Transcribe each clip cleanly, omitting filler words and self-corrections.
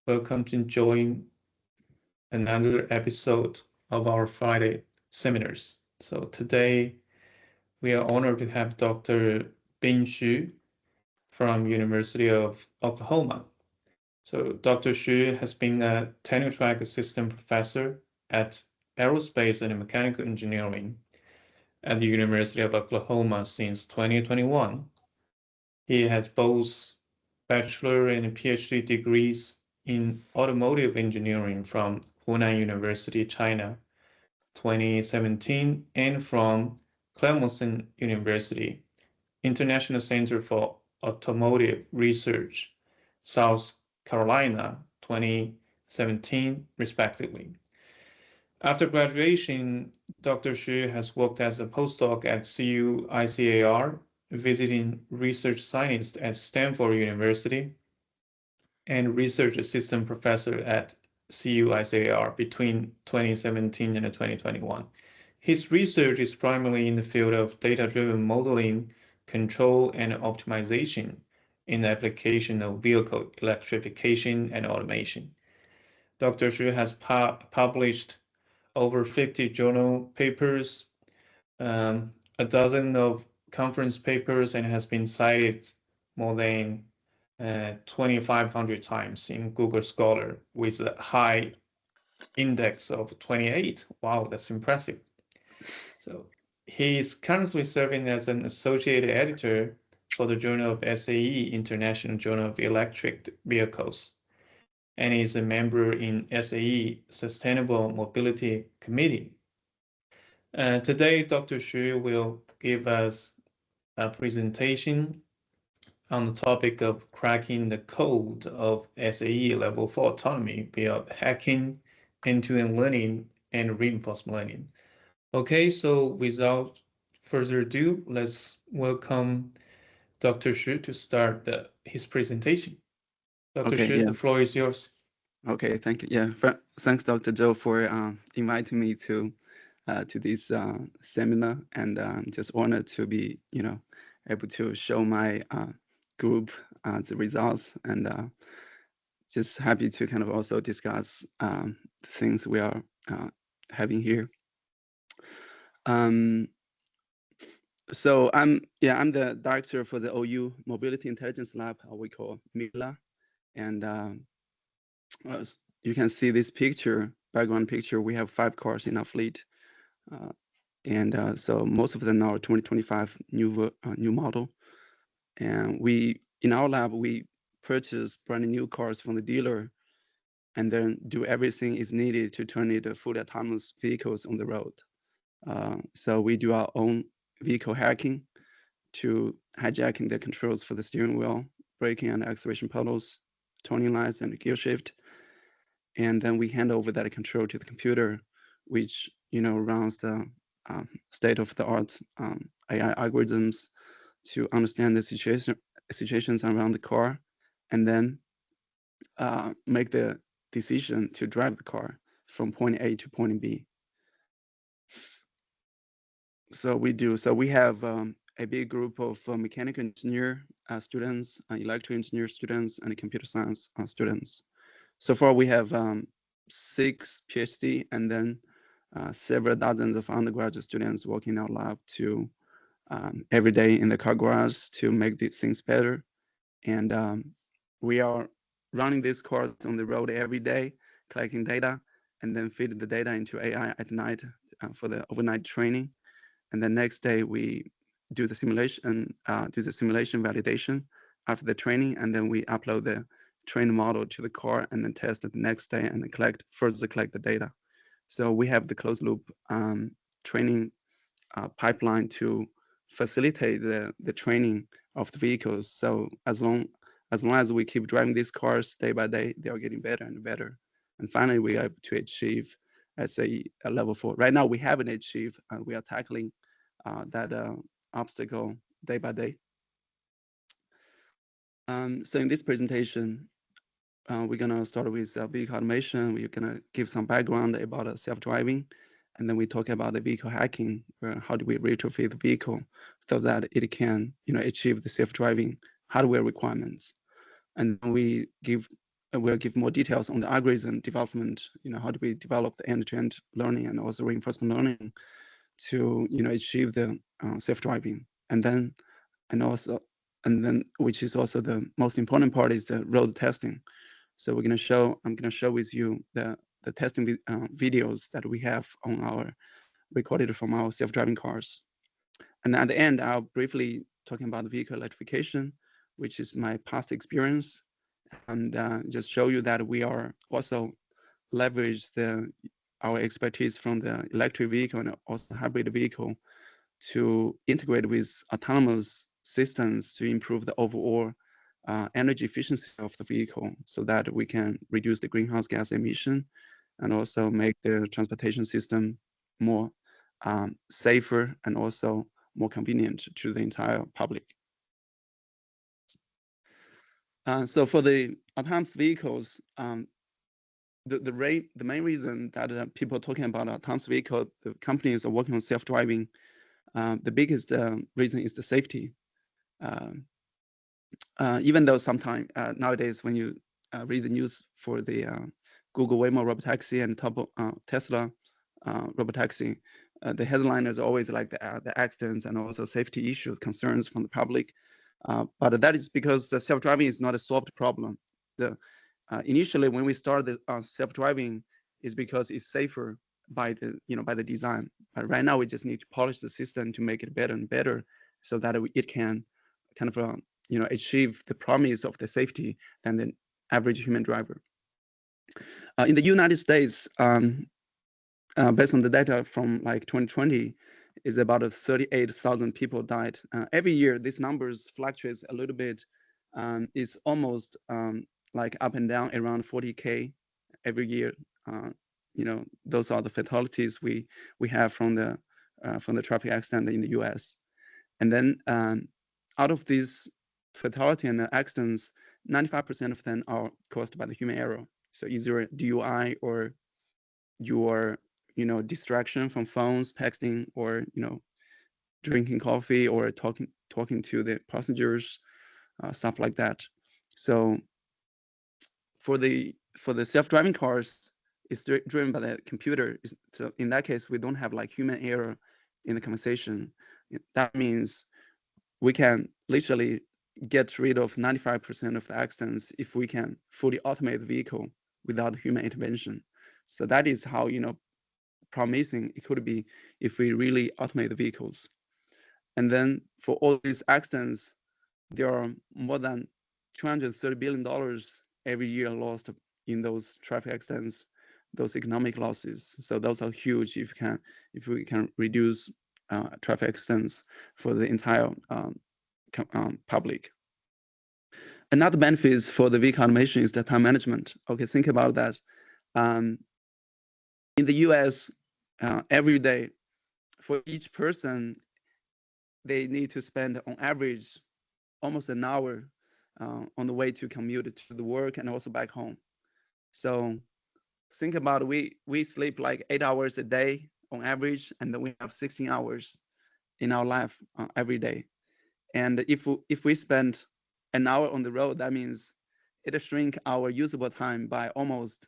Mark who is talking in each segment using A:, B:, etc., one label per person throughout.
A: Welcome to join another episode of our Friday seminars. So today we are honored to have Dr. Bing Xu from University of Oklahoma. So Dr. Xu has been a tenure track assistant professor at aerospace and mechanical engineering at the University of Oklahoma since 2021. He has both bachelor and PhD degrees in automotive engineering from Hunan University, China, 2017, and from Clemson University, International Center for Automotive Research, South Carolina, 2017, respectively. After graduation, Dr. Xu has worked as a postdoc at CU ICAR, visiting research scientist at Stanford University, and research assistant professor at CU ICAR between 2017 and 2021. His research is primarily in the field of data-driven modeling, control, and optimization in the application of vehicle electrification and automation. Dr. Xu has published over 50 journal papers, a dozen of conference papers, and has been cited more than 2,500 times in Google Scholar with a high index of 28. Wow, that's impressive. So he is currently serving as an associate editor for the Journal of SAE, International Journal of Electric Vehicles, and is a member in SAE Sustainable Mobility Committee. Today, Dr. Xu will give us a presentation on the topic of cracking the code of SAE Level 4 autonomy via hacking, end-to-end learning, and reinforcement learning. Okay, so without further ado, let's welcome Dr. Xu to start his presentation. Dr. Xu, the floor is yours.
B: Okay, thank you. Yeah, thanks, Dr. Zhou, for inviting me to this seminar, and just honored to be, able to show my group the results, and just happy to kind of also discuss the things we are having here. So I'm the director for the OU Mobility Intelligence Lab, we call MILA, and as you can see this background picture, we have 5 cars in our fleet, and so most of them are 2025 new model. And in our lab, we purchase brand new cars from the dealer and then do everything is needed to turn it fully autonomous vehicles on the road. So we do our own vehicle hacking to hijacking the controls for the steering wheel, braking and acceleration pedals, turning lights and gear shift. And then we hand over that control to the computer, which runs the state-of-the-art AI algorithms to understand the situations around the car, and then make the decision to drive the car from point A to point B. So we have a big group of mechanical engineer students, electrical engineer students, and computer science students. So far, we have 6 PhD and then several dozens of undergraduate students working in our lab to every day in the car garage to make these things better. And we are running these cars on the road every day, collecting data, and then feeding the data into AI at night for the overnight training. And the next day we do the simulation validation after the training, and then we upload the trained model to the car and then test it the next day and then further collect the data. So we have the closed loop training pipeline to facilitate the training of the vehicles. So as long as we keep driving these cars day by day, they are getting better and better. And finally, we are able to achieve SAE level 4. Right now, we haven't achieved, we are tackling that obstacle day by day. So in this presentation, we're gonna start with vehicle automation. We're gonna give some background about self-driving, and then we talk about the vehicle hacking. How do we retrofit the vehicle so that it can, achieve the self-driving hardware requirements? And then we give we'll give more details on the algorithm development. How do we develop the end-to-end learning and also reinforcement learning to achieve the self-driving, and then which is also the most important part is the road testing. So I'm gonna show with you the testing videos that we have on our recorded from our self-driving cars. And at the end, I'll briefly talking about vehicle electrification, which is my past experience, and just show you that we are also leverage our expertise from the electric vehicle and also hybrid vehicle to integrate with autonomous systems to improve the overall energy efficiency of the vehicle, so that we can reduce the greenhouse gas emission and also make the transportation system more safer and also more convenient to the entire public. So for the autonomous vehicles, the main reason that people are talking about autonomous vehicle, the companies are working on self-driving, the biggest reason is the safety. Even though sometimes nowadays when you read the news for the Google Waymo robotaxi and Tesla robotaxi, the headline is always like the accidents and also safety issues, concerns from the public. But that is because the self-driving is not a solved problem. Initially, when we started self-driving, is because it's safer by the design. But right now, we just need to polish the system to make it better and better, so that it can kind of achieve the promise of the safety than the average human driver. In the United States, based on the data from like 2020, is about 38,000 people died. Every year, these numbers fluctuates a little bit. It's almost like up and down around 40K every year. Those are the fatalities we have from the traffic accident in the US. And then out of these fatality and accidents, 95% of them are caused by the human error. So either DUI or your distraction from phones, texting, or drinking coffee or talking to the passengers, stuff like that. So for the self-driving cars, it's driven by the computer. So in that case, we don't have like human error in the conversation. That means we can literally get rid of 95% of the accidents if we can fully automate the vehicle without human intervention. So that is how promising it could be if we really automate the vehicles. And then for all these accidents, there are more than $230 billion every year lost in those traffic accidents, those economic losses. So those are huge if we can reduce traffic accidents for the entire public. Another benefit for the vehicle automation is the time management. Okay, think about that. In the US, every day, for each person, they need to spend on average almost an hour on the way to commute to the work and also back home. So think about it, we sleep like 8 hours a day on average, and then we have 16 hours in our life every day. And if we spend an hour on the road, that means it'll shrink our usable time by almost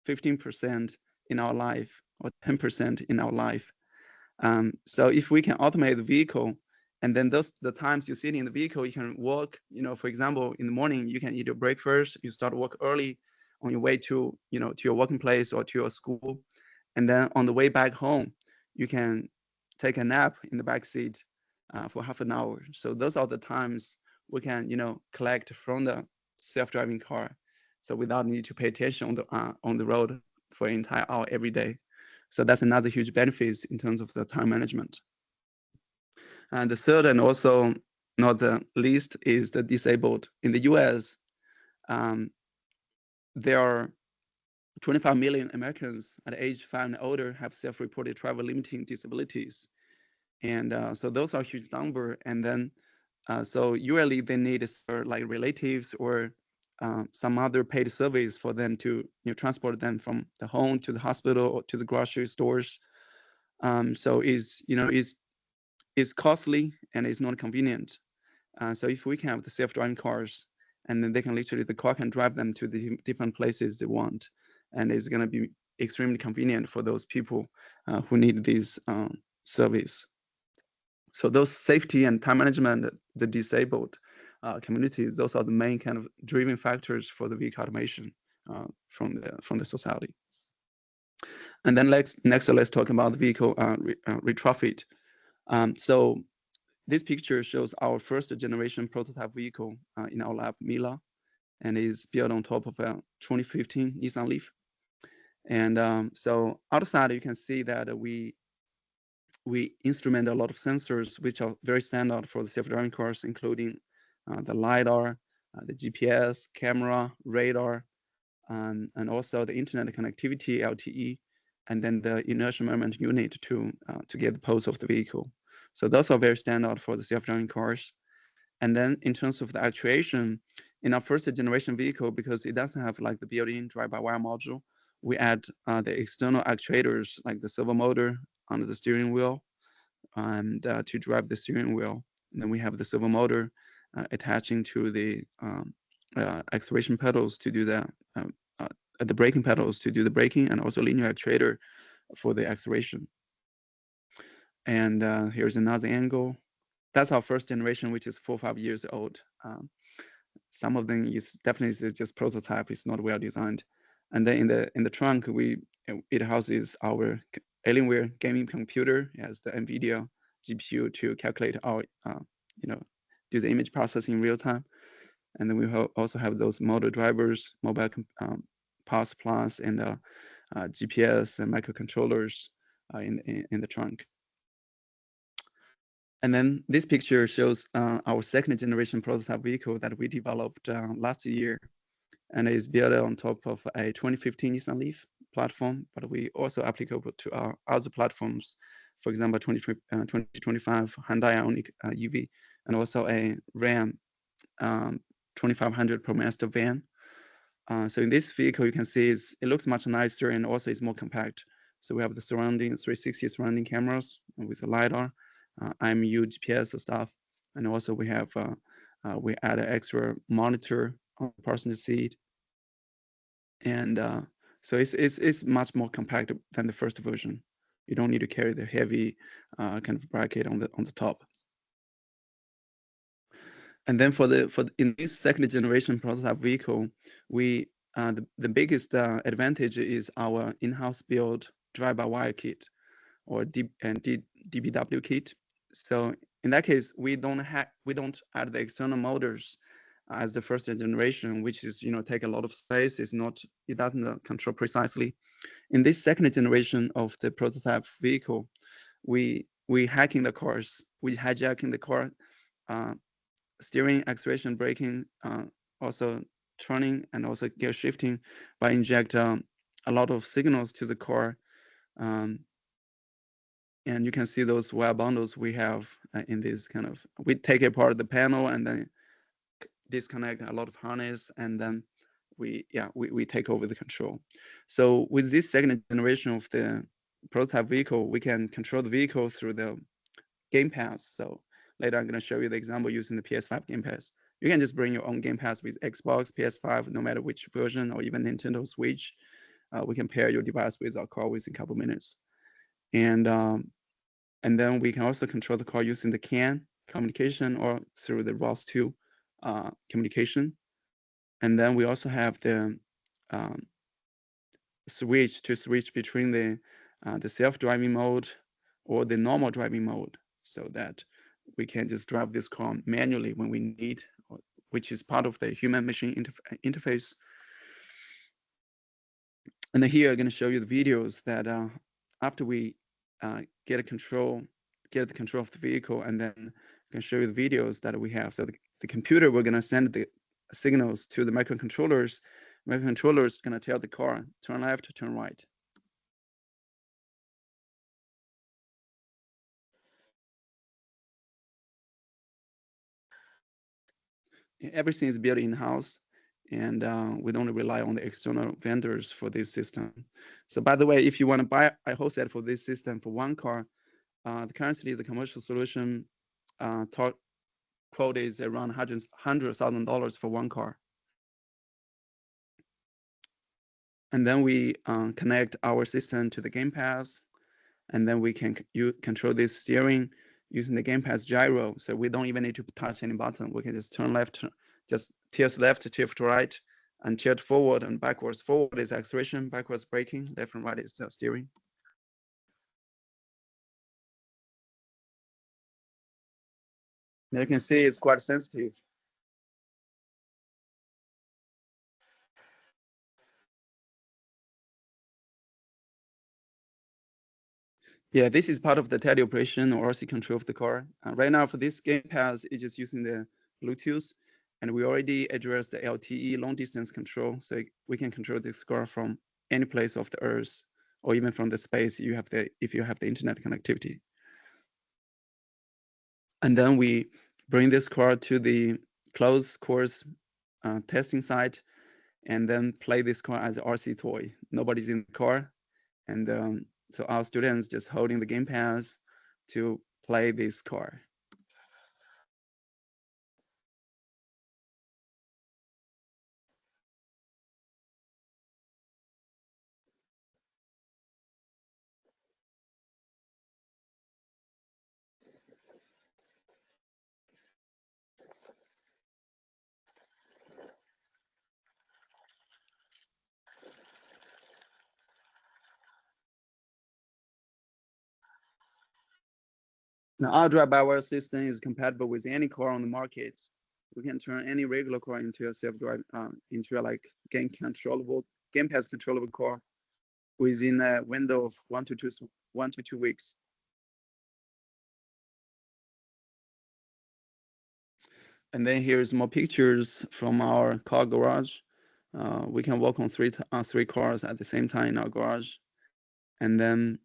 B: 15% in our life, or 10% in our life. So if we can automate the vehicle, and then the times you sit in the vehicle, you can walk, for example, in the morning, you can eat your breakfast, you start work early on your way to your working place or to your school. And then on the way back home, you can take a nap in the back seat for half an hour. So those are the times we can, collect from the self-driving car. So without need to pay attention on the road for an entire hour every day. So that's another huge benefit in terms of the time management. And the third, and also not the least, is the disabled. In the US, there are 25 million Americans at age 5 and older have self-reported travel limiting disabilities. And so those are huge number. And then, so usually they need like relatives or some other paid service for them to transport them from the home to the hospital or to the grocery stores. So it's costly and it's not convenient. So if we can have the self-driving cars, and then they can literally, the car can drive them to the different places they want, and it's going to be extremely convenient for those people who need this service. So those safety and time management, the disabled communities, those are the main kind of driving factors for the vehicle automation from the society. And then next let's talk about the vehicle retrofit. So this picture shows our first generation prototype vehicle in our lab, Mila, and is built on top of a 2015 Nissan Leaf. And so outside you can see that we instrument a lot of sensors which are very standard for the self-driving cars, including the LiDAR, the GPS, camera, radar, and also the internet connectivity, LTE, and then the inertial measurement unit to get the pulse of the vehicle. So those are very standard for the self-driving cars. And then in terms of the actuation, in our first generation vehicle, because it doesn't have like the built-in drive-by-wire module, we add the external actuators like the servo motor under the steering wheel and to drive the steering wheel. And then we have the servo motor attaching to the acceleration pedals to do the braking pedals to do the braking, and also linear actuator for the acceleration. And here's another angle. That's our first generation, which is 4 or 5 years old. Some of them is definitely just prototype. It's not well designed. And then in the trunk, it houses our Alienware gaming computer. It has the NVIDIA GPU to calculate our do the image processing in real time. And then we also have those motor drivers, mobile power supplies, and GPS and microcontrollers in the trunk. And then this picture shows our second generation prototype vehicle that we developed last year, and is built on top of a 2015 Nissan Leaf platform, but we also applicable to our other platforms, for example, 2025 Hyundai Ioniq EV, and also a Ram 2500 ProMaster van. So in this vehicle, you can see it looks much nicer, and also it's more compact. So we have the surrounding 360 surrounding cameras with the LiDAR, IMU GPS stuff, and also we have we add an extra monitor on the passenger seat, and so it's much more compact than the first version. You don't need to carry the heavy kind of bracket on the top. And then in this second generation prototype vehicle, we the biggest advantage is our in-house built drive-by-wire kit, or DBW kit. So in that case, we don't add the external motors as the first generation, which is take a lot of space. It doesn't control precisely. In this second generation of the prototype vehicle, we hijacking the car, steering, acceleration, braking, also turning, and also gear shifting, by inject a lot of signals to the car. And you can see those wire bundles we have in this kind of, we take apart the panel and then disconnect a lot of harness, and then we take over the control. So with this second generation of the prototype vehicle, we can control the vehicle through the game pass. So later I'm going to show you the example using the PS5 game pass. You can just bring your own game pass with Xbox, PS5, no matter which version, or even Nintendo Switch. We can pair your device with our car within a couple minutes. And then we can also control the car using the CAN communication or through the ROS2 communication. And then we also have the switch between the self-driving mode or the normal driving mode, so that we can just drive this car manually when we need, which is part of the human-machine interface. And then here I'm going to show you the videos that after we get the control of the vehicle, and then I can show you the videos that we have. So the computer, we're going to send the signals to the microcontrollers. Microcontrollers are going to tell the car, turn left, turn right. Everything is built in-house, and we don't rely on the external vendors for this system. So by the way, if you want to buy a whole set for this system for one car, currently the commercial solution quote is around $100,000 for one car. And then we connect our system to the game pass, and then we can control this steering using the game pass gyro. So we don't even need to touch any button. We can just turn left, just tilt left, tilt right, and tilt forward and backwards. Forward is acceleration, backwards braking, left and right is steering. Now you can see it's quite sensitive. Yeah, this is part of the teleoperation or RC control of the car. Right now for this game pass, it's just using the Bluetooth, and we already addressed the LTE long distance control. So we can control this car from any place of the earth, or even from the space if you have the internet connectivity. And then we bring this car to the closed course testing site, and then play this car as an RC toy. Nobody's in the car, and so our students just holding the game pass to play this car. Now, our drive-by-wire system is compatible with any car on the market. We can turn any regular car into a self-drive, into a like game pass controllable car within a window of 1 to 2 weeks. And then here's more pictures from our car garage. We can work on three cars at the same time in our garage. And then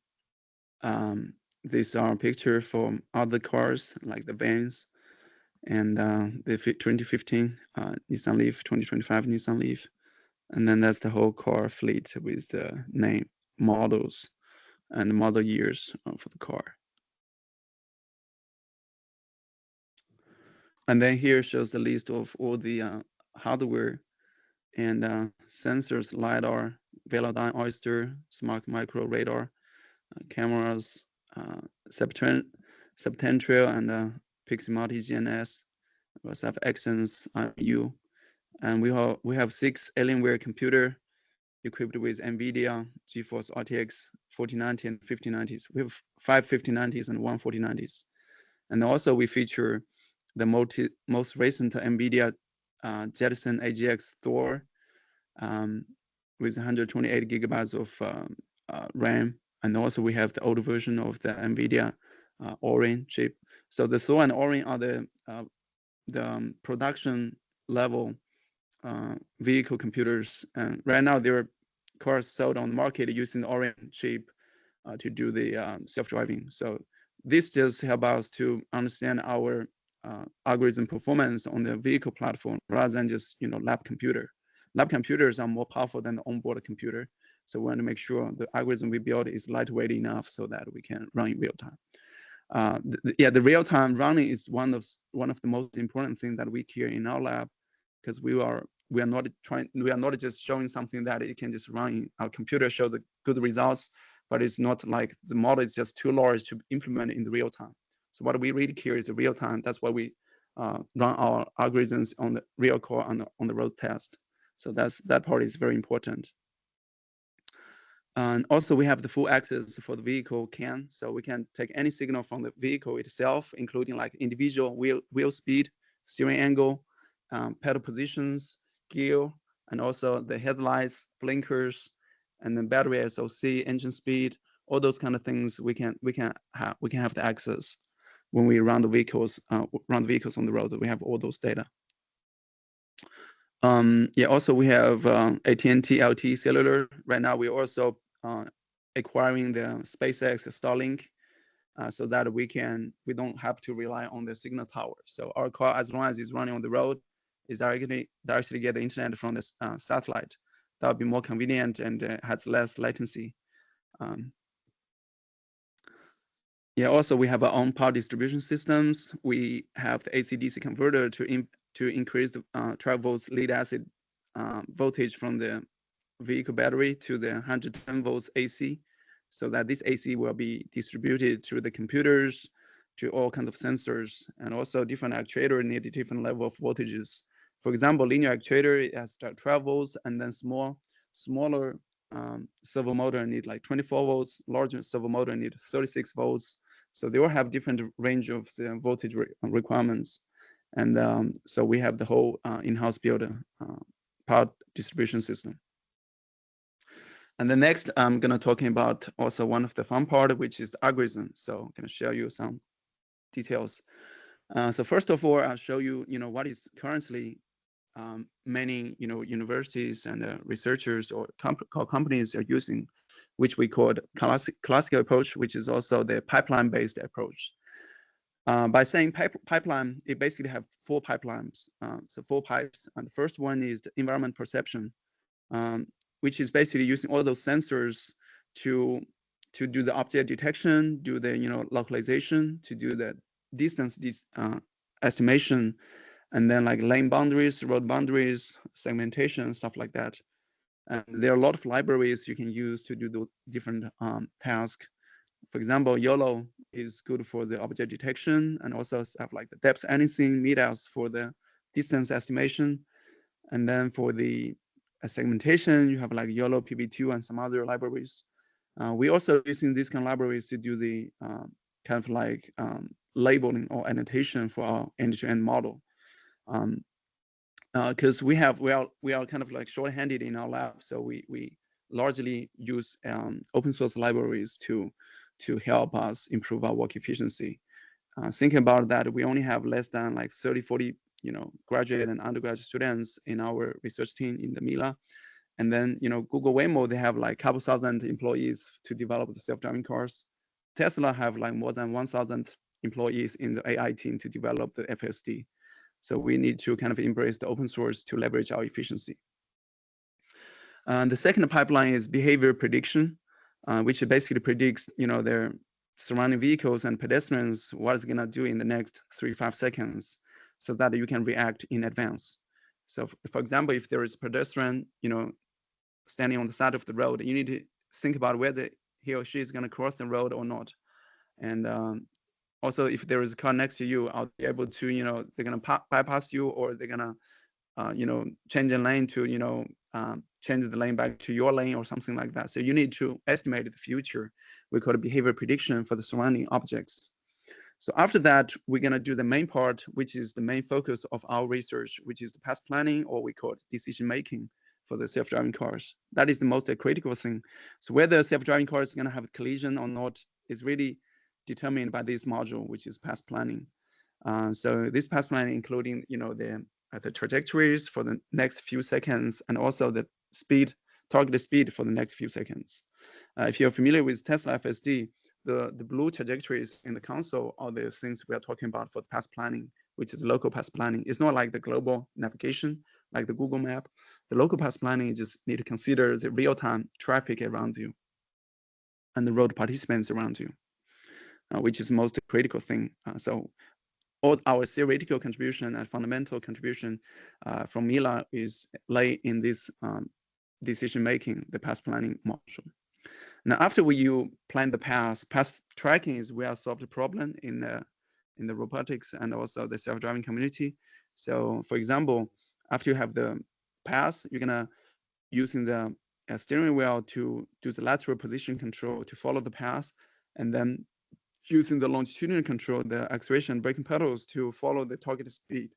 B: these are pictures from other cars like the vans and the 2015 Nissan Leaf, 2025 Nissan Leaf. And then that's the whole car fleet with the name, models, and model years for the car. And then here shows the list of all the hardware and sensors: LiDAR, Velodyne Oyster, Smart Micro Radar, cameras, Septentrial and Pixie GNS. We also have Exynos IMU, and we have 6 Alienware computer equipped with NVIDIA GeForce RTX 4090 and 5090s. We have 5 5090s and 1 4090s. And also we feature the most recent NVIDIA Jetson AGX Thor with 128 gigabytes of RAM. And also we have the older version of the NVIDIA Orin chip. So the Thor and Orin are the production level vehicle computers. And right now there are cars sold on the market using the Orin chip to do the self-driving. So this just helps us to understand our algorithm performance on the vehicle platform rather than just lab computer. Lab computers are more powerful than the onboard computer. So we want to make sure the algorithm we build is lightweight enough so that we can run in real time. The real-time running is one of the most important things that we care in our lab, because we are not just showing something that it can just run. Our computer show the good results, but it's not like the model is just too large to implement in the real time. So what we really care is the real time. That's why we run our algorithms on the real car on the road test. So that part is very important. And also we have the full access for the vehicle CAN. So we can take any signal from the vehicle itself, including like individual wheel speed, steering angle, pedal positions, gear, and also the headlights, blinkers, and then battery SOC, engine speed, all those kind of things we can have the access when we run the vehicles on the road. We have all those data. Also we have AT&T LTE cellular. Right now we're also acquiring the SpaceX Starlink so that we don't have to rely on the signal tower. So our car, as long as it's running on the road, is directly get the internet from the satellite. That would be more convenient and has less latency. Yeah, also we have our own power distribution systems. We have the AC/DC converter to increase the 12 volts lead acid voltage from the vehicle battery to the 110 volts AC, so that this AC will be distributed to the computers, to all kinds of sensors, and also different actuator need a different level of voltages. For example, linear actuator it has 12 volts, and then smaller servo motor need like 24 volts, larger servo motor need 36 volts. So they all have different range of the voltage requirements. And so we have the whole in-house built power distribution system. And the next, I'm gonna talking about also one of the fun part, which is the algorithm. So I'm gonna show you some details. So first of all, I'll show you, what is currently many, universities and researchers or companies are using, which we call classical approach, which is also the pipeline-based approach. By saying pipeline, it basically have 4 pipelines, so 4 pipes. And the first one is the environment perception, which is basically using all those sensors to do the object detection, do the localization, to do the distance estimation, and then like lane boundaries, road boundaries, segmentation, stuff like that. And there are a lot of libraries you can use to do the different tasks. For example, YOLO is good for the object detection, and also stuff like the depth anything, MEDAS for the distance estimation. And then for the segmentation, you have like YOLO, PB2, and some other libraries. We also using these kind of libraries to do the kind of like labeling or annotation for our end-to-end model. Because we are kind of like short-handed in our lab, so we largely use open source libraries to help us improve our work efficiency. Think about that, we only have less than like 30-40 graduate and undergraduate students in our research team in the Mila. And then Google Waymo, they have like a couple thousand employees to develop the self-driving cars. Tesla have like more than 1,000 employees in the AI team to develop the FSD. So we need to kind of embrace the open source to leverage our efficiency. The second pipeline is behavior prediction, which basically predicts their surrounding vehicles and pedestrians what it's gonna do in the next 3-5 seconds, so that you can react in advance. So for example, if there is a pedestrian standing on the side of the road, you need to think about whether he or she is going to cross the road or not. And also, if there is a car next to you, I'll be able to, they're going to bypass you, or they're going to, change the lane to, change the lane back to your lane or something like that. So you need to estimate the future. We call it behavior prediction for the surrounding objects. So after that, we're going to do the main part, which is the main focus of our research, which is the path planning, or we call it decision making for the self-driving cars. That is the most critical thing. So whether self-driving car is going to have a collision or not is really determined by this module, which is path planning. So this path planning, including the trajectories for the next few seconds, and also the speed, targeted speed for the next few seconds. If you're familiar with Tesla FSD, the blue trajectories in the console are the things we are talking about for the path planning, which is local path planning. It's not like the global navigation, like the Google map. The local path planning, you just need to consider the real-time traffic around you and the road participants around you, which is the most critical thing. So all our theoretical contribution and fundamental contribution from Mila is lay in this decision-making, the path planning module. Now, after you plan the path tracking is where I solve the problem in the robotics and also the self-driving community. So for example, after you have the path, you're gonna using the steering wheel to do the lateral position control to follow the path, and then using the longitudinal control, the acceleration and braking pedals to follow the targeted speed.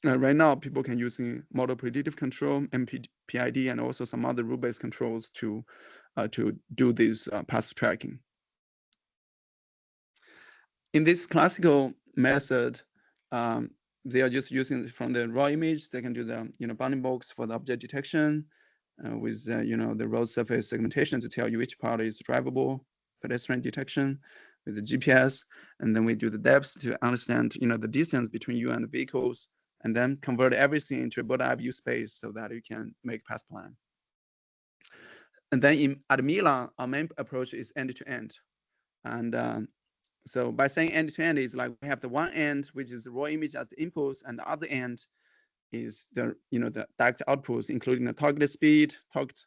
B: Right now, people can use model predictive control, MPID, and also some other rule-based controls to do this path tracking. In this classical method, they are just using from the raw image. They can do the bounding box for the object detection with the road surface segmentation to tell you which part is drivable, pedestrian detection with the GPS, and then we do the depth to understand the distance between you and the vehicles, and then convert everything into a bird's eye view space so that you can make path plan. And then at Mila, our main approach is end-to-end. And so by saying end-to-end is like we have the one end, which is the raw image as the input, and the other end is the the direct outputs, including the target speed, target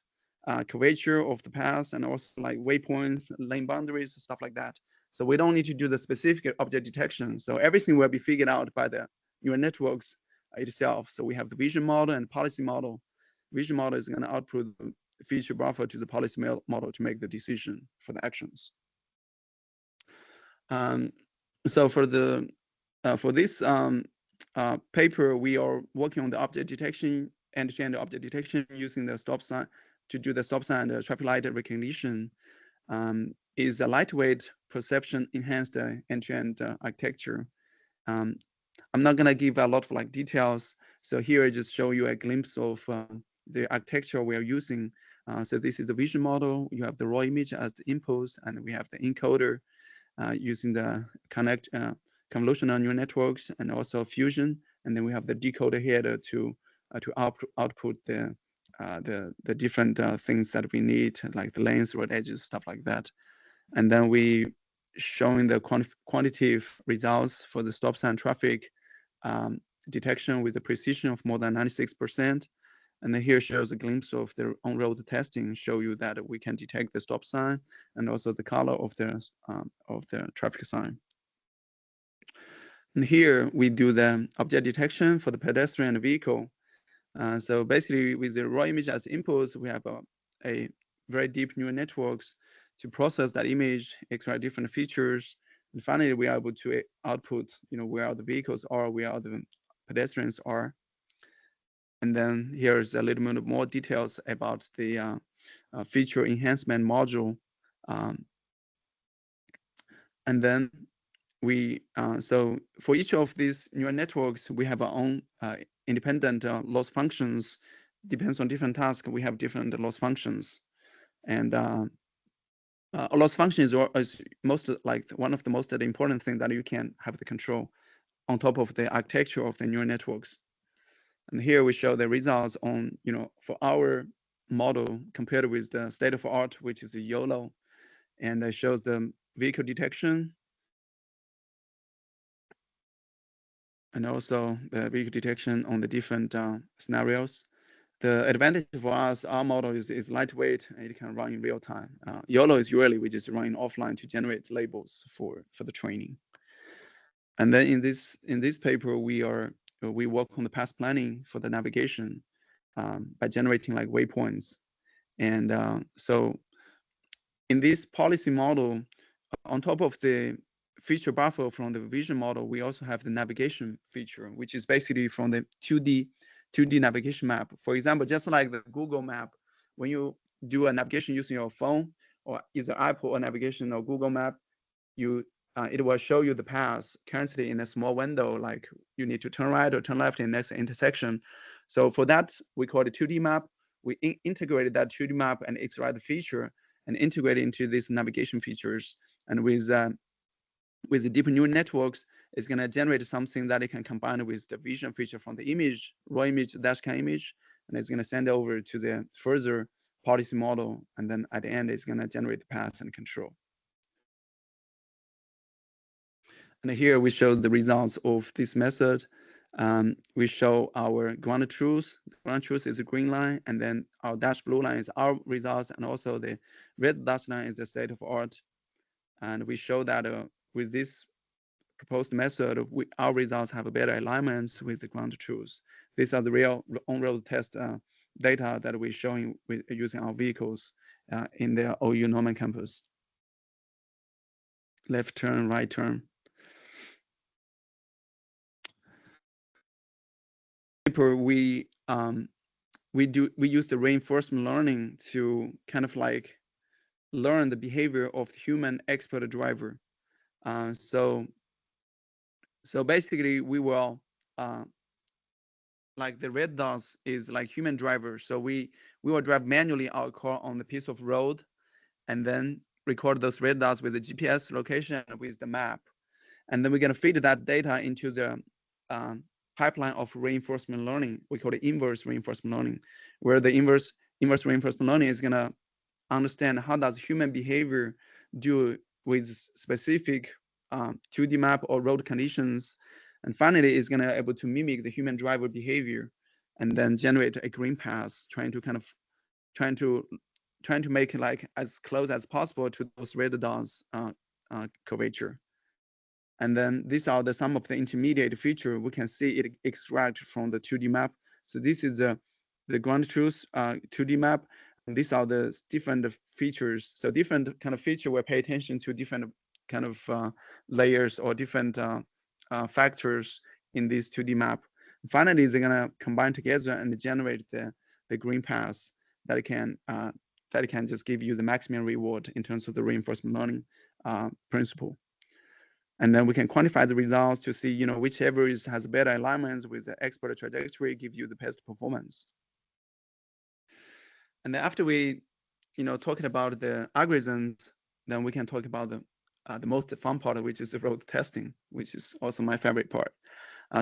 B: curvature of the path, and also like waypoints, lane boundaries, stuff like that. So we don't need to do the specific object detection. So everything will be figured out by the neural networks itself. So we have the vision model and policy model. Vision model is going to output the feature buffer to the policy model to make the decision for the actions. So for this paper, we are working on the object detection, end-to-end object detection using the stop sign to do the stop sign and traffic light recognition. Is a lightweight perception enhanced end-to-end architecture. I'm not gonna give a lot of like details. So here I just show you a glimpse of the architecture we are using. So this is the vision model. You have the raw image as the input, and we have the encoder using the convolutional neural networks and also fusion. And then we have the decoder here to output the different things that we need, like the lanes, road edges, stuff like that. And then we showing the quantitative results for the stop sign traffic detection with a precision of more than 96%. And then here shows a glimpse of the on-road testing, show you that we can detect the stop sign and also the color of the traffic sign. And here we do the object detection for the pedestrian vehicle. So basically, with the raw image as inputs, we have a very deep neural networks to process that image, extract different features, and finally we are able to output, where the vehicles are, where the pedestrians are. And then here's a little bit more details about the feature enhancement module. And then we, so for each of these neural networks, we have our own independent loss functions. Depends on different tasks, we have different loss functions. And a loss function is most like one of the most important thing that you can have the control on top of the architecture of the neural networks. And here we show the results on, for our model compared with the state of art, which is the YOLO, and it shows the vehicle detection and also the vehicle detection on the different scenarios. The advantage for us, our model is lightweight and it can run in real time. YOLO is usually we just run offline to generate labels for the training. And then in this paper, we work on the path planning for the navigation by generating like waypoints. And so in this policy model, on top of the feature buffer from the vision model, we also have the navigation feature, which is basically from the 2D navigation map. For example, just like the Google map, when you do a navigation using your phone or either Apple or navigation or Google map, it will show you the path currently in a small window, like you need to turn right or turn left in next intersection. So for that, we call it 2D map. We integrated that 2D map and extract the feature and integrate it into these navigation features. And with the deep neural networks, it's going to generate something that it can combine with the vision feature from the image, raw image, dashcam image, and it's going to send over to the further policy model. And then at the end, it's going to generate the path and control. And here we show the results of this method. We show our ground truth. The ground truth is a green line, and then our dashed blue line is our results, and also the red dashed line is the state of art. And we show that with this proposed method, our results have a better alignments with the ground truth. These are the real on-road test data that we're showing using our vehicles in the OU Norman campus. Left turn, right turn. We use the reinforcement learning to kind of like learn the behavior of the human expert driver. So basically we will like the red dots is like human driver. So we will drive manually our car on the piece of road and then record those red dots with the GPS location with the map. And then we're going to feed that data into the pipeline of reinforcement learning. We call it inverse reinforcement learning, where the inverse reinforcement learning is going to understand how does human behavior do with specific 2D map or road conditions. And finally, it's going to able to mimic the human driver behavior and then generate a green path, trying to make it like as close as possible to those red dots curvature. And then these are some of the intermediate feature we can see it extract from the 2D map. So this is the ground truth 2D map. And these are the different features. So different kind of feature will pay attention to different kind of layers or different factors in this 2D map. Finally, they're gonna combine together and generate the green path that can just give you the maximum reward in terms of the reinforcement learning principle. And then we can quantify the results to see, whichever has better alignments with the expert trajectory, give you the best performance. And then after we, talking about the algorithms, then we can talk about the most fun part, which is the road testing, which is also my favorite part.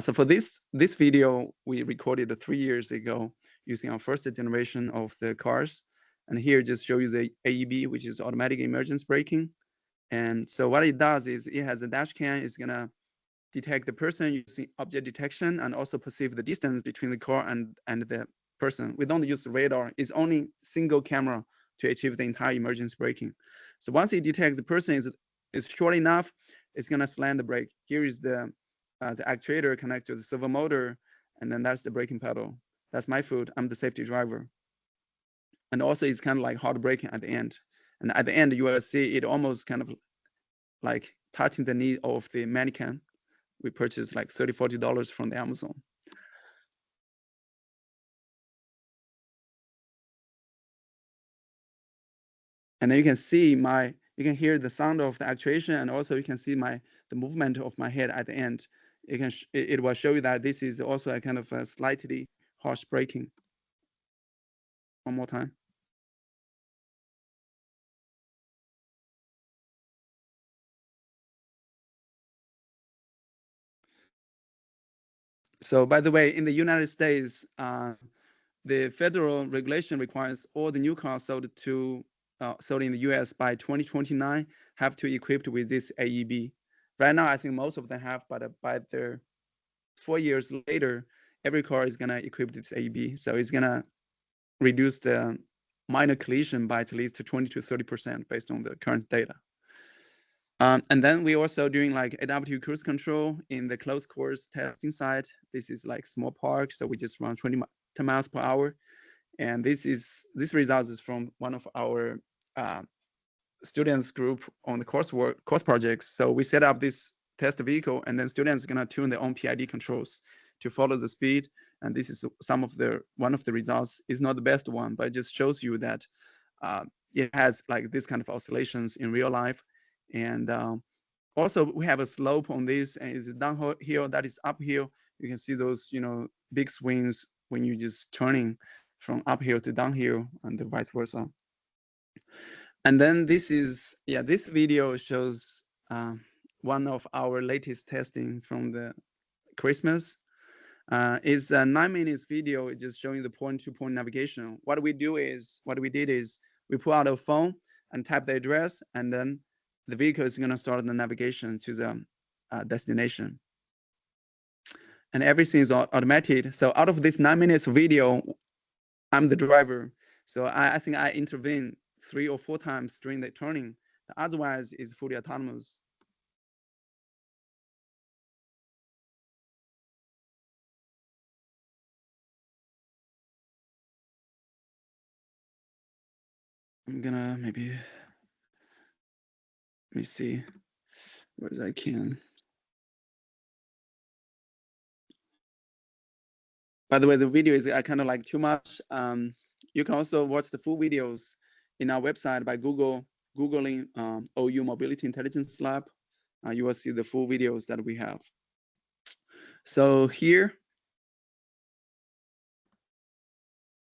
B: So for this video, we recorded 3 years ago using our first generation of the cars. And here just show you the AEB, which is automatic emergency braking. And so what it does is it has a dash cam. It's gonna detect the person using object detection and also perceive the distance between the car and the person. We don't use radar. It's only single camera to achieve the entire emergency braking. So once it detects the person is short enough, it's gonna slam the brake. Here is the actuator connected to the servo motor, and then that's the braking pedal. That's my foot. I'm the safety driver. And also it's kind of like hard braking at the end. And at the end, you will see it almost kind of like touching the knee of the mannequin. We purchased like $30, $40 from the Amazon. And then you can see you can hear the sound of the actuation, and also you can see the movement of my head at the end. It will show you that this is also a kind of a slightly harsh braking. One more time. So by the way, in the United States, the federal regulation requires all the new cars sold in the US by 2029 have to be equipped with this AEB. Right now, I think most of them have, but by 4 years later, every car is gonna equip this AEB. So it's gonna reduce the minor collision by at least 20 to 30% based on the current data. And then we're also doing like adaptive cruise control in the closed course testing site. This is like small park, so we just run 20 miles per hour. And this result is from one of our students group on the course projects. So we set up this test vehicle, and then students are gonna tune their own PID controls to follow the speed. And this is one of the results. Is not the best one, but it just shows you that it has like this kind of oscillations in real life. And also we have a slope on this, and it's downhill, that is uphill. You can see those, big swings when you're just turning from uphill to downhill and vice versa. And then this video shows one of our latest testing from the Christmas. It's a 9 minutes video. It's just showing the point-to-point navigation. What we did is we pull out a phone and type the address, and then the vehicle is gonna start the navigation to the destination. And everything is automated. So out of this 9 minutes video, I'm the driver. So I think I intervene 3 or 4 times during the turning. Otherwise, it's fully autonomous. I'm gonna let me see whereas I can. By the way, the video is kind of like too much. You can also watch the full videos in our website by Googling OU Mobility Intelligence Lab. You will see the full videos that we have. So here,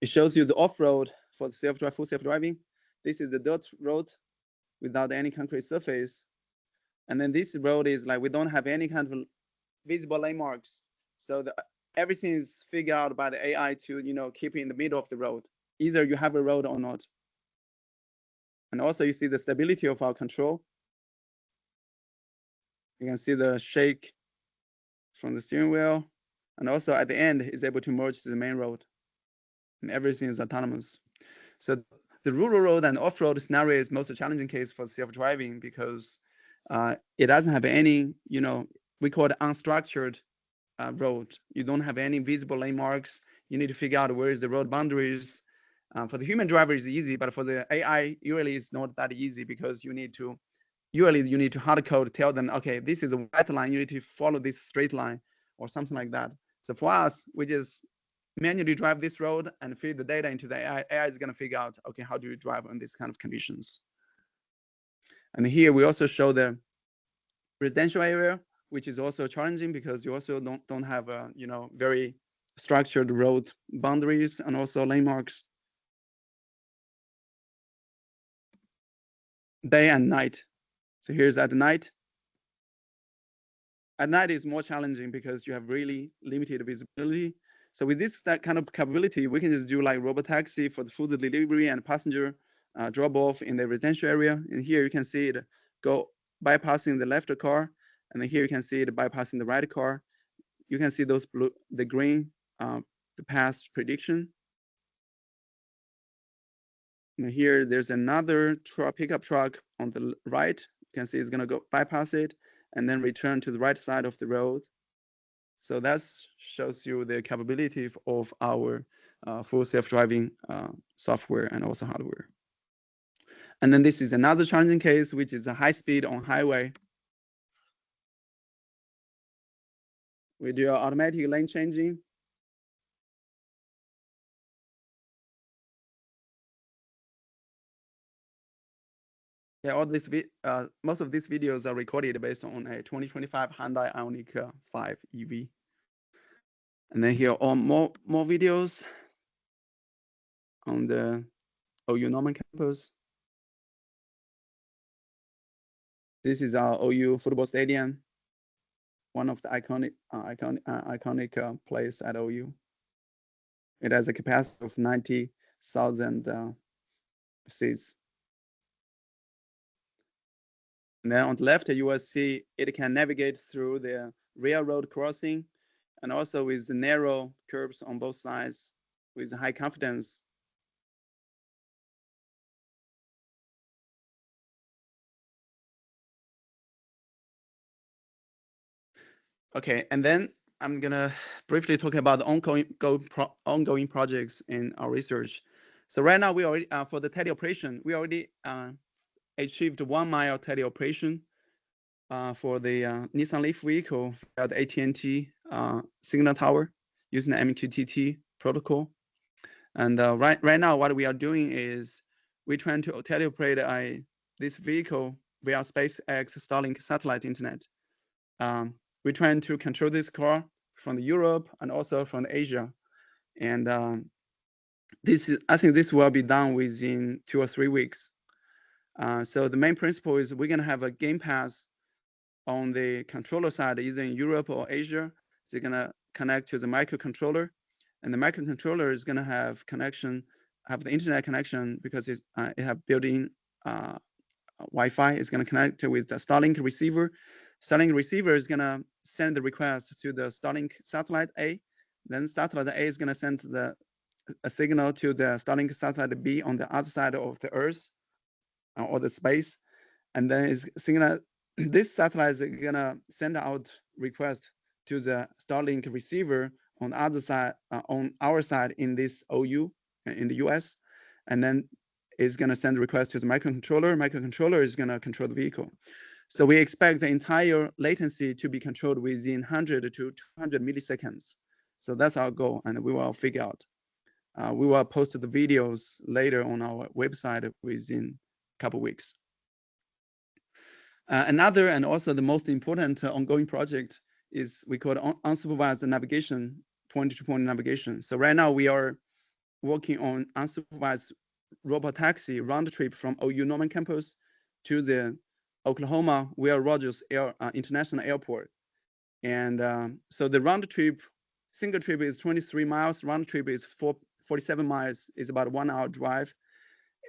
B: it shows you the off-road for the full self-driving. This is the dirt road without any concrete surface. And then this road is like, we don't have any kind of visible landmarks. So everything is figured out by the AI to, keep it in the middle of the road. Either you have a road or not. And also you see the stability of our control. You can see the shake from the steering wheel, and also at the end is able to merge to the main road, and everything is autonomous. So the rural road and off-road scenario is most challenging case for self-driving because it doesn't have any, we call it unstructured road. You don't have any visible landmarks. You need to figure out where is the road boundaries. For the human driver is easy, but for the AI, usually it's not that easy because you need to hard code, tell them, okay, this is a white line, you need to follow this straight line or something like that. So for us, we just manually drive this road and feed the data into the AI. AI is going to figure out, okay, how do you drive on these kind of conditions? And here we also show the residential area, which is also challenging because you also don't have a very structured road boundaries and also landmarks. Day and night. So here's at night. At night is more challenging because you have really limited visibility. So with that kind of capability, we can just do like robotaxi for the food delivery and passenger drop off in the residential area. And here you can see it go bypassing the left car, and then here you can see it bypassing the right car. You can see those blue, the green, the path prediction. And here there's another pickup truck on the right. You can see it's gonna go bypass it and then return to the right side of the road. So that shows you the capability of our full self-driving software and also hardware. And then this is another challenging case, which is a high speed on highway. We do automatic lane changing. Yeah, most of these videos are recorded based on a 2025 Hyundai Ioniq 5 EV. And then here are more videos on the OU Norman campus. This is our OU football stadium, one of the iconic place at OU. It has a capacity of 90,000 seats. And then on the left, you will see it can navigate through the railroad crossing and also with the narrow curves on both sides with high confidence. Okay, and then I'm gonna briefly talk about the ongoing projects in our research. So right now we already, for the teleoperation, we already achieved 1 mile teleoperation for the Nissan Leaf vehicle at AT&T signal tower using the MQTT protocol. And right now, what we are doing is we're trying to teleoperate this vehicle via SpaceX Starlink satellite internet. We're trying to control this car from Europe and also from Asia. And I think this will be done within 2 or 3 weeks. So the main principle is we're gonna have a game pass on the controller side, either in Europe or Asia. They're gonna connect to the microcontroller, and the microcontroller is gonna have the internet connection because it have built-in Wi-Fi. It's gonna connect with the Starlink receiver. Starlink receiver is gonna send the request to the Starlink satellite A. Then satellite A is gonna send a signal to the Starlink satellite B on the other side of the Earth or the space, and then this satellite is gonna send out request to the Starlink receiver on the other side, on our side in this OU in the US, and then it's gonna send a request to the microcontroller. Microcontroller is gonna control the vehicle. So we expect the entire latency to be controlled within 100 to 200 milliseconds. So that's our goal, and we will figure out. We will post the videos later on our website within a couple weeks. Another and also the most important ongoing project is we call unsupervised navigation, point-to-point navigation. So right now we are working on unsupervised robotaxi round trip from OU Norman campus to the Oklahoma Will Rogers International Airport. And so the round trip, single trip is 23 miles, round trip is 47 miles, is about a 1 hour drive.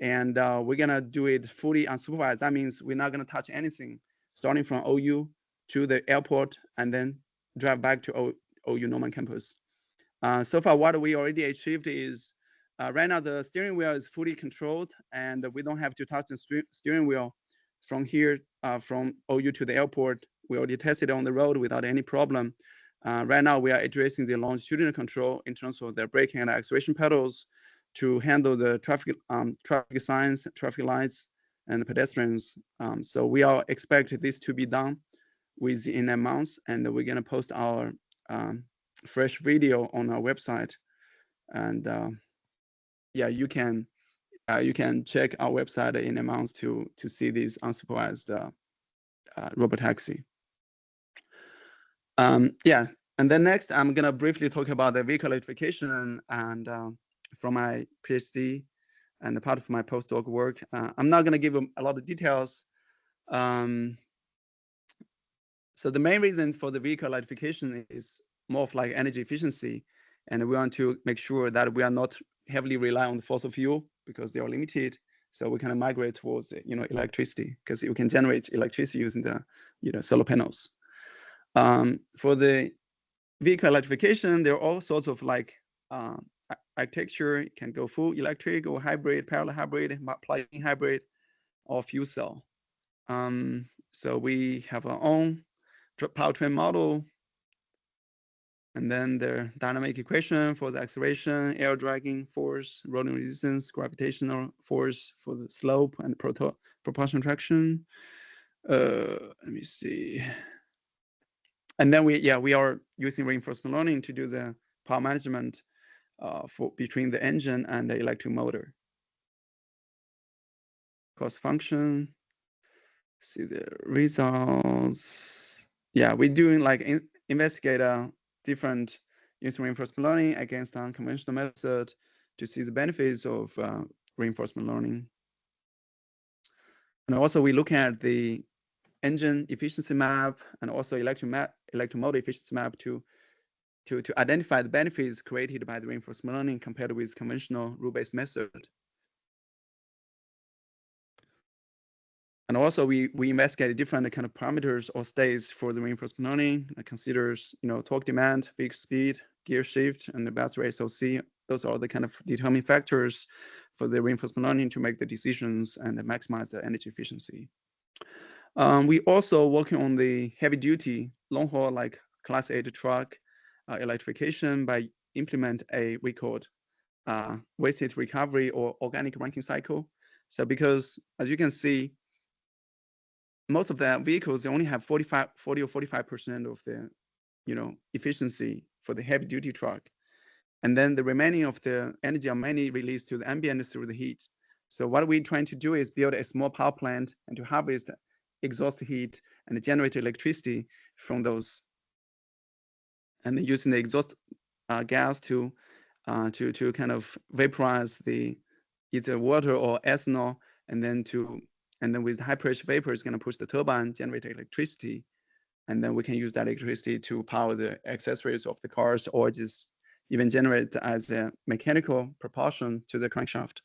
B: And we're gonna do it fully unsupervised. That means we're not gonna touch anything, starting from OU to the airport and then drive back to OU Norman campus. So far, what we already achieved is right now the steering wheel is fully controlled, and we don't have to touch the steering wheel from here, from OU to the airport. We already tested on the road without any problem. Right now, we are addressing the longitudinal control in terms of the braking and acceleration pedals to handle the traffic signs, traffic lights, and pedestrians. So we are expect this to be done within a month, and we're gonna post our fresh video on our website. And yeah, you can check our website in a month to see this unsupervised robotaxi. Yeah, and then next I'm gonna briefly talk about the vehicle electrification and from my PhD and part of my postdoc work. I'm not gonna give a lot of details. So the main reason for the vehicle electrification is more of like energy efficiency, and we want to make sure that we are not heavily rely on the fossil fuel because they are limited. So we kind of migrate towards electricity, because you can generate electricity using the solar panels. For the vehicle electrification, there are all sorts of like architecture. It can go full electric or hybrid, parallel hybrid, plug-in hybrid, or fuel cell. So we have our own powertrain model, and then the dynamic equation for the acceleration, air dragging force, rolling resistance, gravitational force for the slope, and propulsion traction. Let me see. And then we are using reinforcement learning to do the power management for between the engine and the electric motor. Cost function. See the results. Yeah, we're doing like investigate different using reinforcement learning against unconventional method to see the benefits of reinforcement learning. And also we look at the engine efficiency map and also electromotor efficiency map to identify the benefits created by the reinforcement learning compared with conventional rule-based method. And also we investigate different kind of parameters or states for the reinforcement learning. It considers torque demand, vehicle speed, gear shift, and the battery SOC. Those are the kind of determining factors for the reinforcement learning to make the decisions and maximize the energy efficiency. We also working on the heavy duty long haul like Class 8 truck electrification by implement we called waste heat recovery or organic ranking cycle. So because as you can see, most of the vehicles, they only have 40 or 45% of the efficiency for the heavy duty truck. And then the remaining of the energy are mainly released to the ambient through the heat. So what we're trying to do is build a small power plant and to harvest exhaust heat and generate electricity from those. And then using the exhaust gas to kind of vaporize the either water or ethanol, and then with high pressure vapor, it's going to push the turbine, generate electricity, and then we can use that electricity to power the accessories of the cars, or just even generate as a mechanical propulsion to the crankshaft.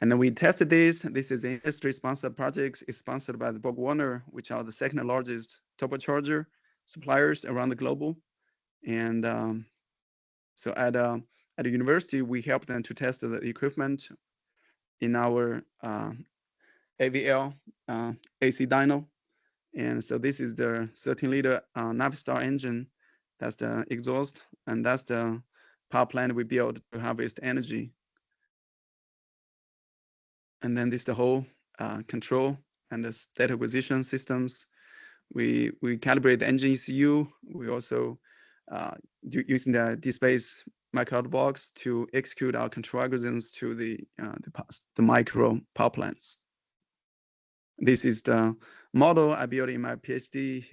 B: And then we tested this. This is an industry-sponsored project. It's sponsored by the Borg Warner, which are the second largest turbocharger suppliers around the globe. And so at a university, we help them to test the equipment in our AVL AC dyno. And so this is the 13-liter Navistar engine. That's the exhaust, and that's the power plant we built to harvest energy. And then this is the whole control and the state acquisition systems. We calibrate the engine ECU. We also using the DSpace micro box to execute our control algorithms to the micro power plants. This is the model I built in my PhD.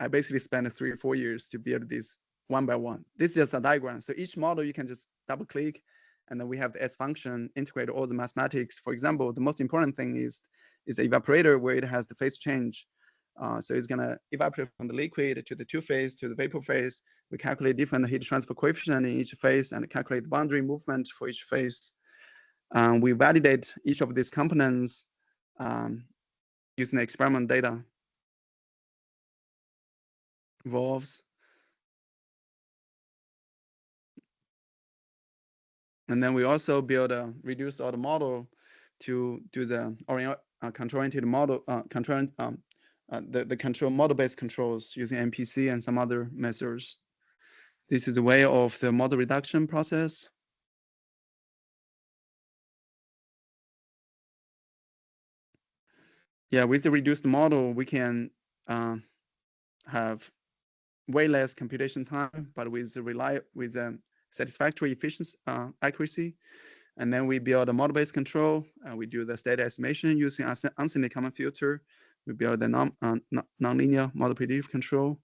B: I basically spent 3 or 4 years to build this one by one. This is just a diagram. So each model you can just double click, and then we have the S function, integrate all the mathematics. For example, the most important thing is the evaporator, where it has the phase change. So it's gonna evaporate from the liquid to the two-phase to the vapor phase. We calculate different heat transfer coefficient in each phase and calculate the boundary movement for each phase. We validate each of these components using the experiment data, valves. And then we also build a reduced order model to do the control-oriented model, the control model-based controls using MPC and some other methods. This is the way of the model reduction process. Yeah, with the reduced model, we can have way less computation time, but with satisfactory efficiency, accuracy. And then we build a model-based control. We do the state estimation using unsignificant common filter. We build the nonlinear model predictive control.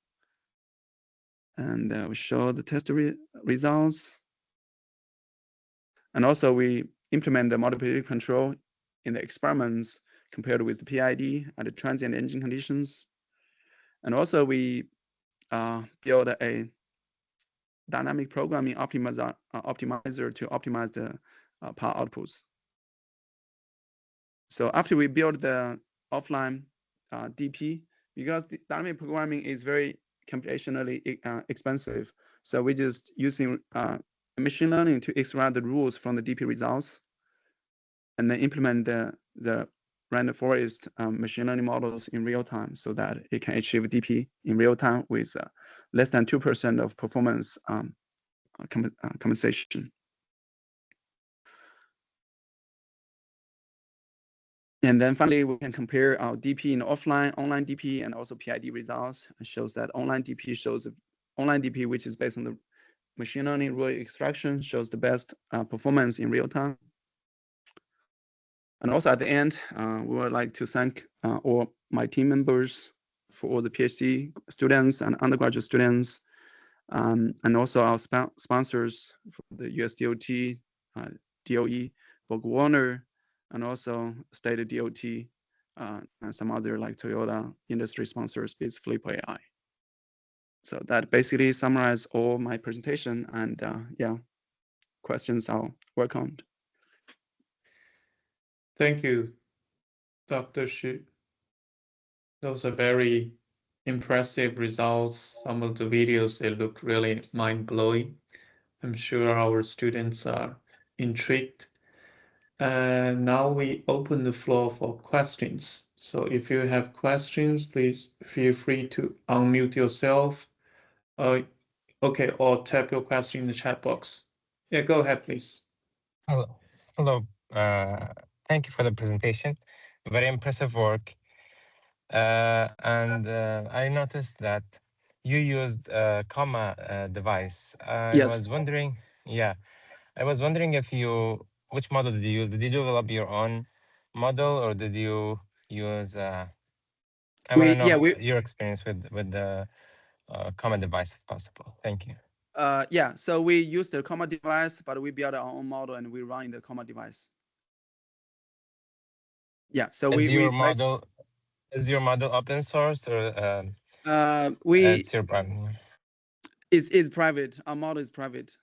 B: And we show the test results. And also we implement the model predictive control in the experiments compared with the PID and the transient engine conditions. And also we build a dynamic programming optimizer to optimize the power outputs. So after we build the offline DP, because the dynamic programming is very computationally expensive, so we're just using machine learning to extract the rules from the DP results, and then implement the random forest machine learning models in real time, so that it can achieve DP in real time with less than 2% of performance compensation. And then finally, we can compare our DP in offline, online DP, and also PID results. It shows that online DP which is based on the machine learning rule extraction, shows the best performance in real time. And also at the end, we would like to thank all my team members for all the PhD students and undergraduate students, and also our sponsors for the US DOT, DOE, Borg Warner, and also state DOT, and some other like Toyota industry sponsors, Biz Flip AI. So that basically summarizes all my presentation, and yeah, questions are welcomed.
A: Thank you, Dr. Xu. Those are very impressive results. Some of the videos, they look really mind-blowing. I'm sure our students are intrigued. Now we open the floor for questions. So if you have questions, please feel free to unmute yourself. Okay, or type your question in the chat box. Yeah, go ahead, please.
C: Hello. Thank you for the presentation. Very impressive work. And I noticed that you used a comma device.
B: Yes.
C: I was wondering which model did you use? Did you develop your own model, or did you use? I want to know your experience with the comma device, if possible. Thank you.
B: Yeah, so we use the comma device, but we build our own model and we run in the comma device. Yeah, so
C: is your model open source, or it's your private?
B: It's private. Our model is private.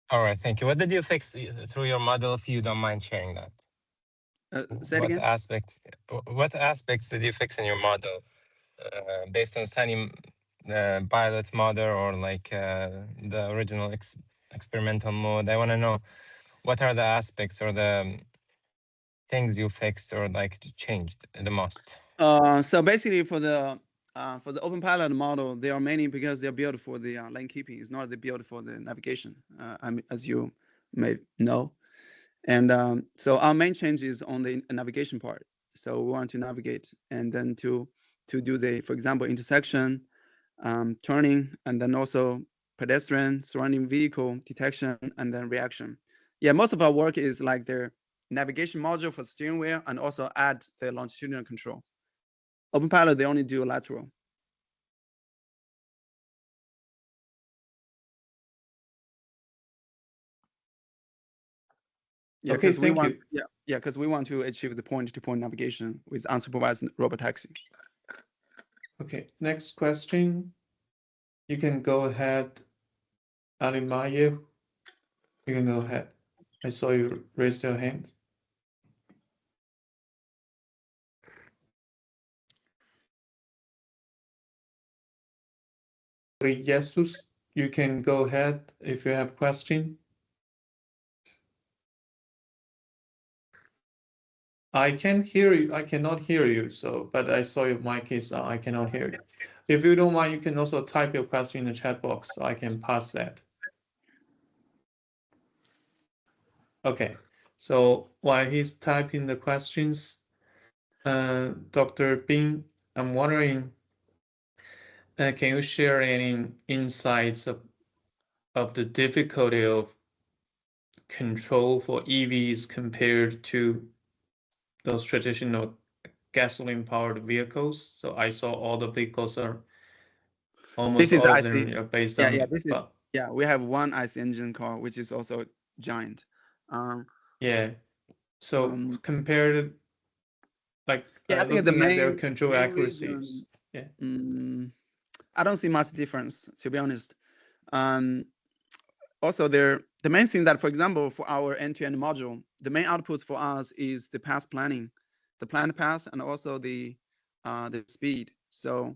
C: All right, thank you. What did you fix through your model, if you don't mind sharing that?
B: Say it again?
C: What aspects did you fix in your model based on Sunny pilot model, or like the original experimental mode? I want to know what are the aspects or the things you fixed or like changed the most.
B: So basically, for the open pilot model, they are mainly because they're built for the lane keeping. It's not built for the navigation, as you may know. And so our main change is on the navigation part. So we want to navigate, and then to do the, for example, intersection, turning, and then also pedestrian, surrounding vehicle detection, and then reaction. Yeah, most of our work is like their navigation module for the steering wheel, and also add the longitudinal control. Open pilot, they only do lateral. Yeah,
A: okay, thank you.
B: Yeah, because we want to achieve the point-to-point navigation with unsupervised robotaxi.
A: Okay, next question. You can go ahead, Ali Mayev. You can go ahead. I saw you raise your hand. Jesus, you can go ahead if you have question. I can hear you. I cannot hear you. So, but I saw your mic is on. I cannot hear you. If you don't mind, you can also type your question in the chat box so I can pass that. Okay. So while he's typing the questions, Dr. Bing, I'm wondering, can you share any insights of the difficulty of control for EVs compared to those traditional gasoline-powered vehicles? So I saw all the vehicles are almost
B: This is
A: all of
B: IC.
A: them are based
B: Yeah,
A: on.
B: yeah. This is yeah. We have one IC engine car, which is also giant.
A: Yeah. So compared, like
B: yeah, I think
A: looking
B: the
A: at their control accuracies.
B: reason,
A: Yeah.
B: I don't see much difference, to be honest. Also, the main thing that, for example, for our end-to-end module, the main output for us is the path planning, the planned path, and also the speed. So,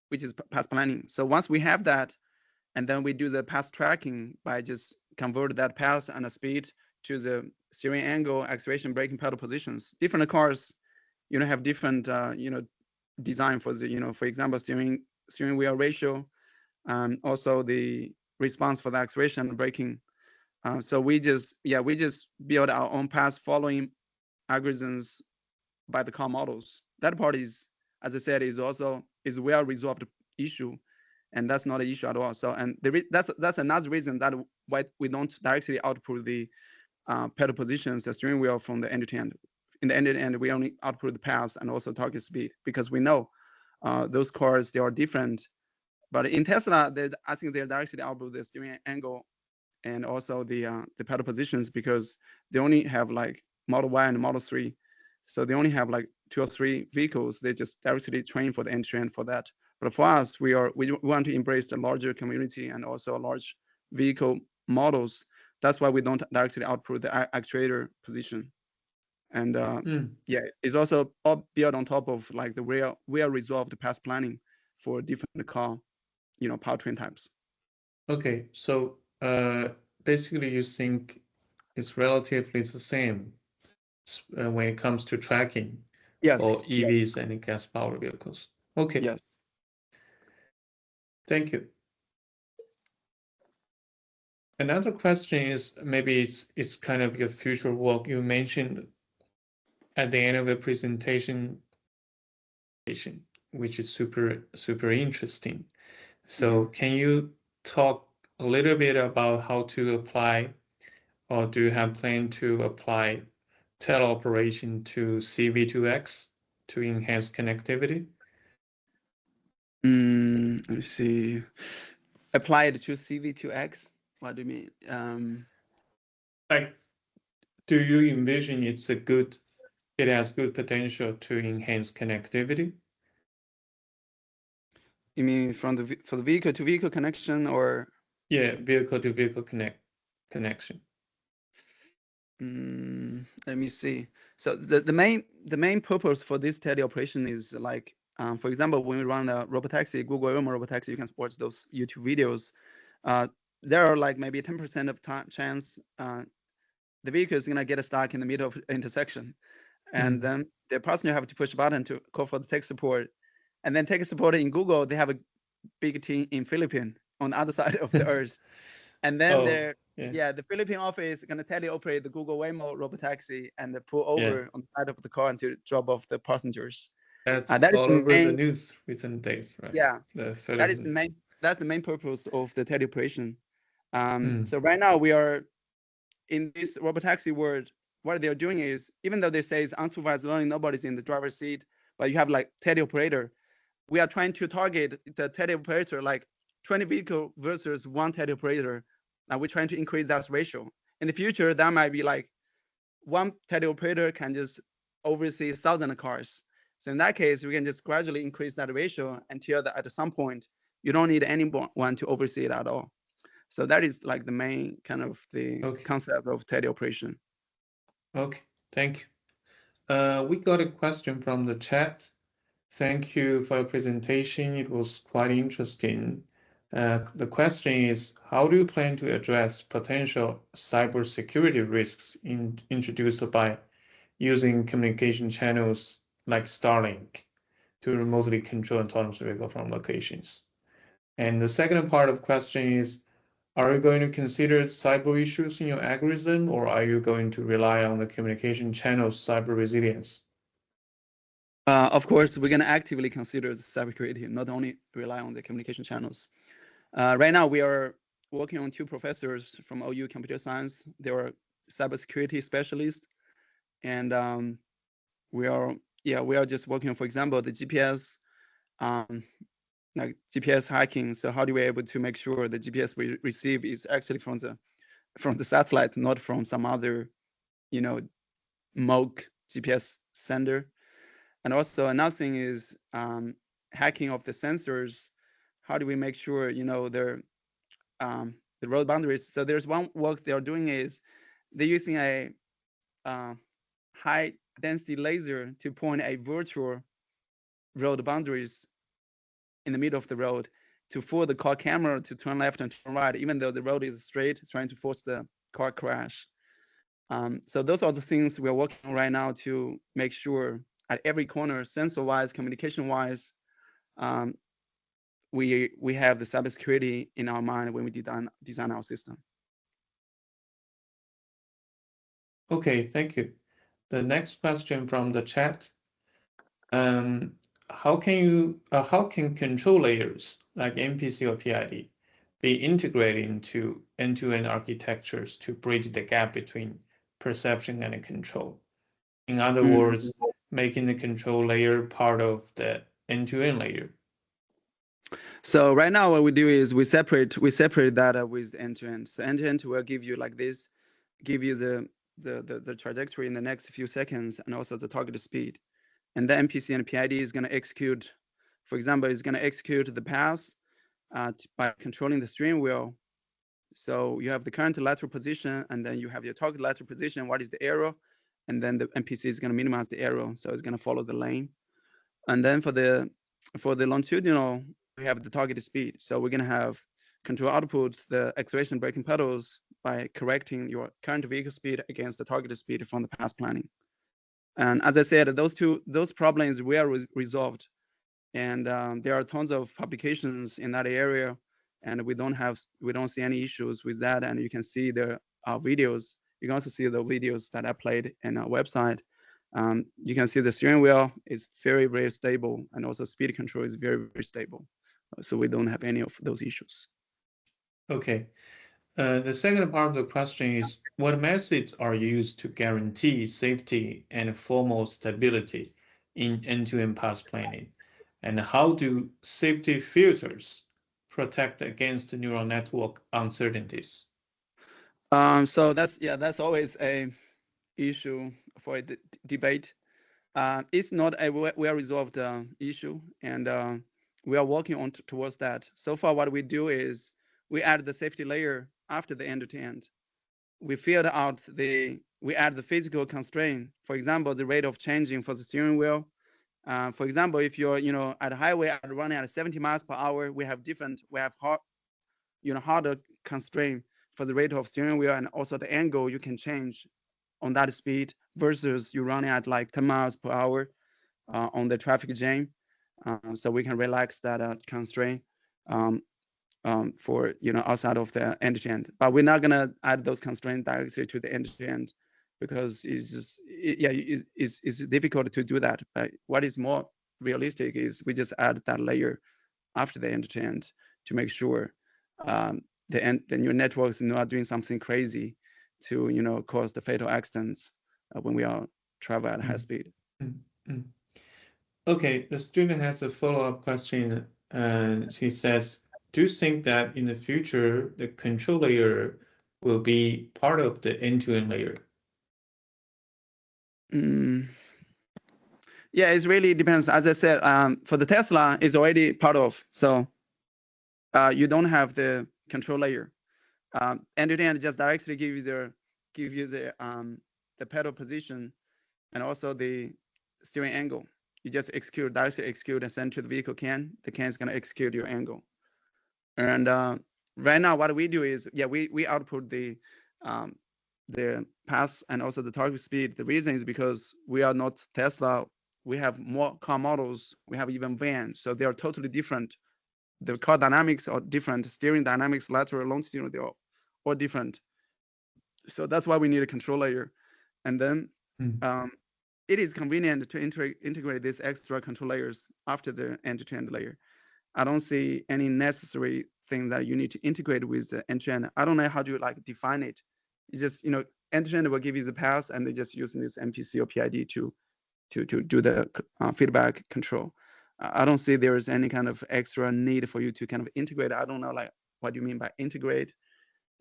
B: which is path planning. So once we have that, and then we do the path tracking by just convert that path and the speed to the steering angle, acceleration, braking pedal positions. Different cars, have different, design for the, for example, steering wheel ratio, and also the response for the acceleration and braking. So we just build our own path following algorithms by the car models. That part is, as I said, is well resolved issue, and that's not an issue at all. So, and that's another reason that why we don't directly output the pedal positions, the steering wheel from the end to end. In the end to end, we only output the path and also target speed, because we know those cars, they are different. But in Tesla, I think they're directly output the steering angle and also the pedal positions, because they only have like Model Y and Model 3. So they only have like 2 or 3 vehicles. They just directly train for the end-to-end for that. But for us, we want to embrace the larger community and also large vehicle models. That's why we don't directly output the actuator position. And yeah, it's also all built on top of like the well resolved path planning for different car, powertrain types.
A: Okay, so basically you think it's relatively the same when it comes to tracking for EVs and gas-powered vehicles. Okay.
B: Yes.
A: Thank you. Another question is, maybe it's kind of your future work. You mentioned at the end of the presentation, which is super interesting. So can you talk a little bit about how to apply, or do you have plan to apply teleoperation to CV2X to enhance connectivity?
B: Let me see. Applied to CV2X? What do you mean?
A: Like, do you envision it has good potential to enhance connectivity?
B: You mean for the vehicle to vehicle connection, or?
A: Yeah, vehicle to vehicle connection.
B: Let me see. So the main purpose for this teleoperation is like, for example, when we run a robotaxi, Google Earth robotaxi, you can watch those YouTube videos. There are like maybe 10% of chance the vehicle is gonna get stuck in the middle of intersection, and then the passenger have to push a button to call for the tech support, and then tech support in Google, they have a big team in Philippines on the other side of the earth, and then the Philippine office is gonna teleoperate the Google Waymo robotaxi and pull over on the side of the car and to drop off the passengers.
A: That's all over the news recent days, right?
B: Yeah, that's the main purpose of the teleoperation. So right now we are in this robotaxi world. What they're doing is, even though they say it's unsupervised learning, nobody's in the driver's seat, but you have like teleoperator. We are trying to target the teleoperator, like 20 vehicle versus 1 teleoperator. Now we're trying to increase that ratio. In the future, that might be like 1 teleoperator can just oversee 1,000 cars. So in that case, we can just gradually increase that ratio until at some point, you don't need anyone to oversee it at all. So that is like the main kind of the
A: Okay.
B: concept of teleoperation.
A: Okay, thank you. We got a question from the chat. Thank you for your presentation. It was quite interesting. The question is, how do you plan to address potential cybersecurity risks introduced by using communication channels like Starlink to remotely control autonomous vehicle from locations? And the second part of the question is, are you going to consider cyber issues in your algorithm, or are you going to rely on the communication channel's cyber resilience?
B: Of course, we're going to actively consider the cybersecurity, not only rely on the communication channels. Right now, we are working on 2 professors from OU Computer Science. They are cybersecurity specialists, and we are just working on, for example, the GPS, like GPS hacking. So how do we able to make sure the GPS we receive is actually from the satellite, not from some other, mock GPS sender? And also another thing is hacking of the sensors. How do we make sure they're the road boundaries? So there's one work they are doing is they're using a high density laser to point a virtual road boundaries in the middle of the road to fool the car camera to turn left and turn right, even though the road is straight, trying to force the car crash. So those are the things we're working on right now to make sure at every corner, sensor-wise, communication-wise, we have the cybersecurity in our mind when we design our system.
A: Okay, thank you. The next question from the chat. How can control layers like MPC or PID be integrated into end-to-end architectures to bridge the gap between perception and control? In other words, making the control layer part of the end-to-end layer.
B: So right now what we do is we separate data with end-to-end. So end-to-end will give you like this, give you the trajectory in the next few seconds and also the target speed. And the MPC and PID is going to execute, for example, is going to execute the path by controlling the steering wheel. So you have the current lateral position, and then you have your target lateral position. What is the error? And then the MPC is going to minimize the error, so it's going to follow the lane. And then for the longitudinal, we have the target speed. So we're going to have control output the acceleration braking pedals by correcting your current vehicle speed against the target speed from the path planning. And as I said, those problems were resolved, and there are tons of publications in that area, and we don't see any issues with that. And you can see there are videos. You can also see the videos that I played in our website. You can see the steering wheel is very, very stable, and also speed control is very, very stable. So we don't have any of those issues.
A: Okay. The second part of the question is, what methods are used to guarantee safety and formal stability in end-to-end path planning? And how do safety filters protect against neural network uncertainties?
B: So that's always a issue for a debate. It's not a well-resolved issue, and we are working on towards that. So far, what we do is we add the safety layer after the end-to-end. We add the physical constraint. For example, the rate of changing for the steering wheel. For example, if you're at a highway running at 70 miles per hour, we have harder constraint for the rate of steering wheel, and also the angle you can change on that speed versus you running at like 10 miles per hour on the traffic jam. So we can relax that constraint for outside of the end-to-end. But we're not gonna add those constraints directly to the end-to-end because it's difficult to do that. But what is more realistic is we just add that layer after the end-to-end to make sure the neural networks are not doing something crazy to cause the fatal accidents when we are travel at high speed.
A: Okay, the student has a follow-up question, and she says, do you think that in the future the control layer will be part of the end-to-end layer?
B: Yeah, it really depends. As I said, for the Tesla, it's already part of. So you don't have the control layer. end-to-end just directly give you the pedal position and also the steering angle. You just directly execute and send to the vehicle CAN. The CAN is going to execute your angle. And right now, what we do is, we output the path and also the target speed. The reason is because we are not Tesla. We have more car models. We have even vans, so they are totally different. The car dynamics are different. Steering dynamics, lateral, longitudinal, they are all different. So that's why we need a control layer. And then it is convenient to integrate these extra control layers after the end-to-end layer. I don't see any necessary thing that you need to integrate with the end-to-end. I don't know how to define it. It's just, end-to-end will give you the path, and they're just using this MPC or PID to do the feedback control. I don't see there is any kind of extra need for you to kind of integrate. I don't know what you mean by integrate.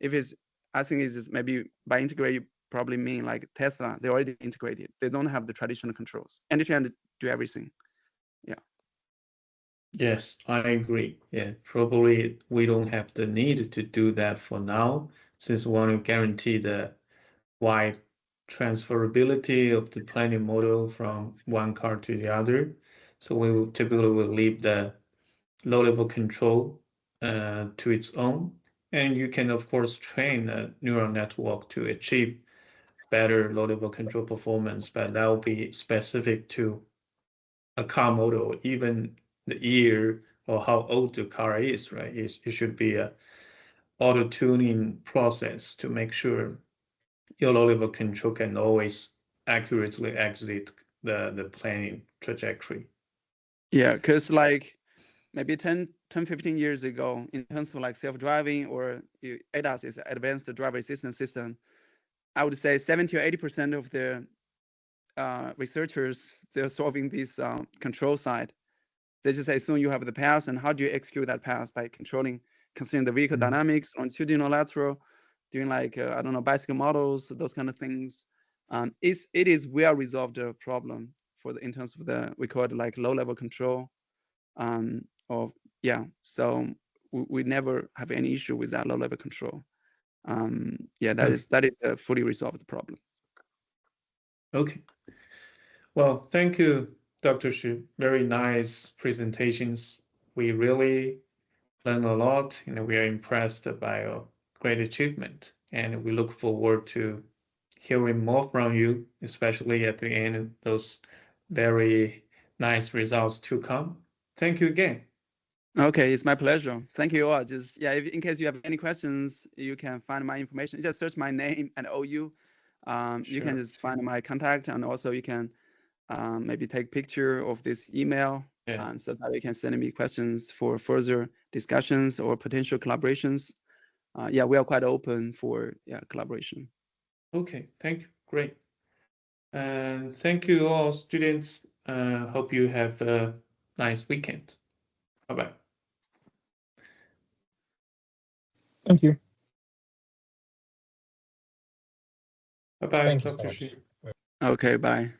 B: I think it's just maybe by integrate you probably mean like Tesla. They already integrated. They don't have the traditional controls. End-to-end do everything. Yeah.
A: Yes, I agree. Yeah, probably we don't have the need to do that for now, since we want to guarantee the wide transferability of the planning model from one car to the other. So we will typically leave the low-level control to its own. And you can, of course, train a neural network to achieve better low-level control performance, but that will be specific to a car model, even the year or how old the car is, right? It should be a auto-tuning process to make sure your low-level control can always accurately exit the planning trajectory.
B: Yeah, because maybe 10, 15 years ago, in terms of self-driving or ADAS is advanced driver assistance system, I would say 70 or 80% of the researchers, they're solving this control side. They just assume you have the path, and how do you execute that path by considering the vehicle dynamics, longitudinal, lateral, doing I don't know, bicycle models, those kind of things. It is well resolved problem in terms of we call it low-level control. So we never have any issue with that low-level control. That is a fully resolved problem.
A: Okay. Well, thank you, Dr. Xu. Very nice presentations. We really learned a lot, and we are impressed by your great achievement. And we look forward to hearing more from you, especially at the end, those very nice results to come. Thank you again.
B: Okay, it's my pleasure. Thank you all. Just in case you have any questions, you can find my information. Just search my name and OU. You can just find my contact, and also you can maybe take picture of this email, so that you can send me questions for further discussions or potential collaborations. We are quite open for collaboration.
A: Okay, thank you. Great. And thank you all students. Hope you have a nice weekend. Bye-bye.
D: Thank you.
A: Bye-bye,
C: Thank you so
A: Dr.
C: much.
A: Xu.
B: Okay, bye.